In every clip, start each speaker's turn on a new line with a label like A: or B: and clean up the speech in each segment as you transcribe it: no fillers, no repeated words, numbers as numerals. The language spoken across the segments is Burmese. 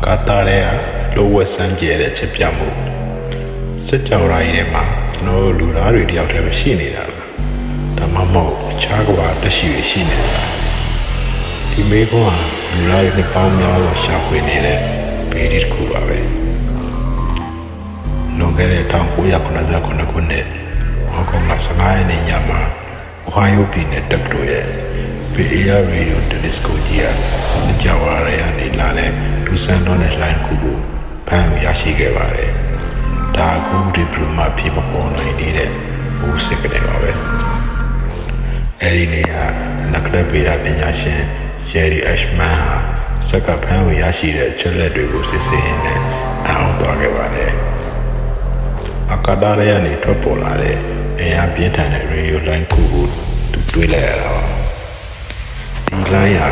A: ကာတာရဲ့လိုဝက်ဆန်းကျဲတဲ့ချက်ပြမှုစစ်ကြောရာကြီးထဲမှာကျွန်တော်တို့လူသားတွေတယောက်တည်းပဲရှိနေတာလားဒါမှမဟုတ်အခြားကဘာတက်ရှိရရှိနေတာဒီမေကွန်းဟာလူသားတွေနှစ်ပေါင်းများစွာရှာဖွေနေတဲ့ဘေးဒီတစ်ခုပါပဲလွန်ခဲ့တဲ့1989ခုနှစ်ဟောင်ကောင်မှာ15ရက်နေ့ညမှာအိုဟိုင်ယိုပြည်နယ်တက္ကသိုလ်ရဲ့ဘေးအေးရေဒီယိုတယ်လီစကိုကြီးကစစ်ကြောရာရဲ့အနေလာတဲ့လူစံတော်တဲ့လိုင်းခုကိုဖမ်းရရှိခဲ့ပါတယ်ဒါအခုဒီပရိုမာဖြစ်မပေါ်နိုင်တဲ့ဘူးစစ်ကနေပါပဲအဲဒီနေ့ကနကရဗေဒပညာရှင်ဂျယ်ရီအက်ရှ်မန်ဟာစက်ကဖမ်းရရှိတဲ့အချက်လက်တွေကိုစစ်ဆေးရင်းနဲ့အောင်သွားခဲ့ပါတယ်အကာဒါရရနေထွက်ပေါ်လာတဲ့အင်အားပြင်းထန်တဲ့ရေဒီယိုလိုင်းခုကိုသူတွေးလိုက်ရတာပါဒီလိုင်းဟာ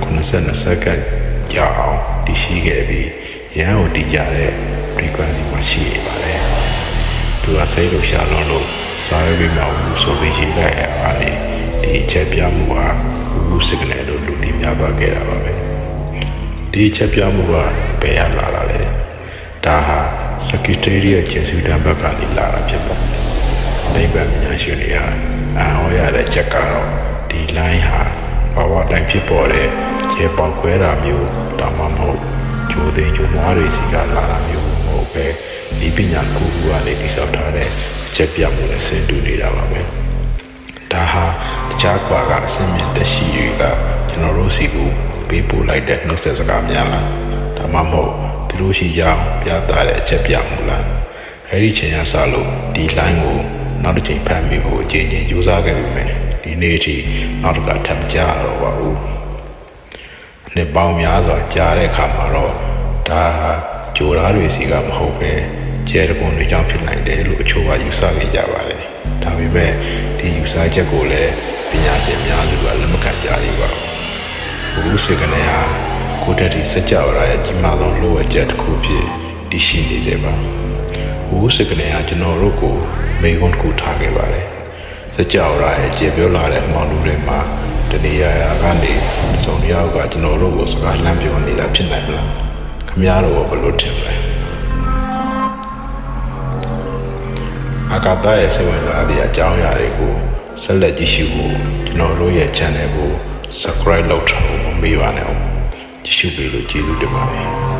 A: 92စက္ကန့်ကြာအောင်တည်ရှိခဲ့ပြီးရန်ကိုတည်ကြတဲ့ frequency မှာရှိနေပါတယ်သူကစိတ်လို့ရှာလွန်လို့စာရွက်ပြီးမှဘူးဆိုပြီးရေးလိုက်ရပါတယ်ဒီချက်ပြမှုဟာဘူး signal လို့လူတီများသွားခဲ့တာပါပဲဒီချက်ပြမှုကဘယ်ရလာတာလဲဒါဟာ Secretariat ကျေစုတန်းဘက်ကနေလာတာဖြစ်ပါတယ်နိဗ္ဗာန်ပညာရှင်တွေဟာဟောရတဲ့ချက်ကတော့ဒီ line ဟာဘာဝတိုင်းဖြစ်ပေါ်တဲ့ကျေပေါက်ခွဲတာမျိုးဒါမှမဟုတ်ကျိုးသိမ်းကျိုးမွားတွေစီကလာတာမျိုးမဟုတ်ပဲဒီပညာကိုယ်ကနေတိစောက်ထားတဲ့အချက်ပြမှုနဲ့ဆင်တူနေတာပါပဲဒါဟာတခြားကွာကအစင်းမြင့်တက်ရှိတွေကကျွန်တော်တို့စီကိုပေးပို့လိုက်တဲ့နှုတ်ဆက်စကားများလားဒါမှမဟုတ်သူတို့ရှိကြောင်းပြသတဲ့အချက်ပြမှုလားအဲ့ဒီချိန်ကစလို့ဒီ line ကိုနောက်တစ်ချိန်ဖမ်းမိဖို့အချိန်ချင်းကြိုးစားခဲ့ပြီမယ်ဒီနေ့အထိနောက်တစ်ခါထပ်ကြတော့ပါဘူးနှစ်ပေါင်းများစွာကြားတဲ့အခါမှာတော့ဒါဂျိုသားတွေစီကမဟုတ်ပဲကျဲတကွန်တွေကြောင့်ဖြစ်နိုင်တယ်လို့အချို့ကယူဆနေကြပါတယ်ဒါပေမဲ့ဒီယူဆချက်ကိုလည်းပညာရှင်များစုကလက်မခံကြသေးပါဘူးဘူးစစ်ကနေဟာကိုတက်တီစကြဝဠာရဲ့ကြီးမားဆုံးလိုအပ်ချက်တစ်ခုဖြစ်တည်ရှိနေစေပါဘူးစစ်ကနေဟာကျွန်တော်တို့ကိုမေခွန်းတစ်ခုထားခဲ့ပါတယ်စကြဝဠာရဲ့ကျေပြောလာတဲ့မောင်လူတွေမှာတနေရာကနေစုံတယောက်ကကျွန်တော်တို့ကိုစကားလမ်းပြောနေတာဖြစ်နိုင်မလားခင်ဗျားတို့ဘယ်လိုထင်လဲအကာတာရဲ့စေဝင်စားတဲ့အကြောင်းအရာတွေကိုဆက်လက်ကြည့်ရှုဖို့ကျွန်တော်တို့ရဲ့ channel ကို subscribe လုပ်ထားဖို့မမေ့ပါနဲ့အောင်ကြည့်ရှုပေးလို့ကျေးဇူးတင်ပါတယ်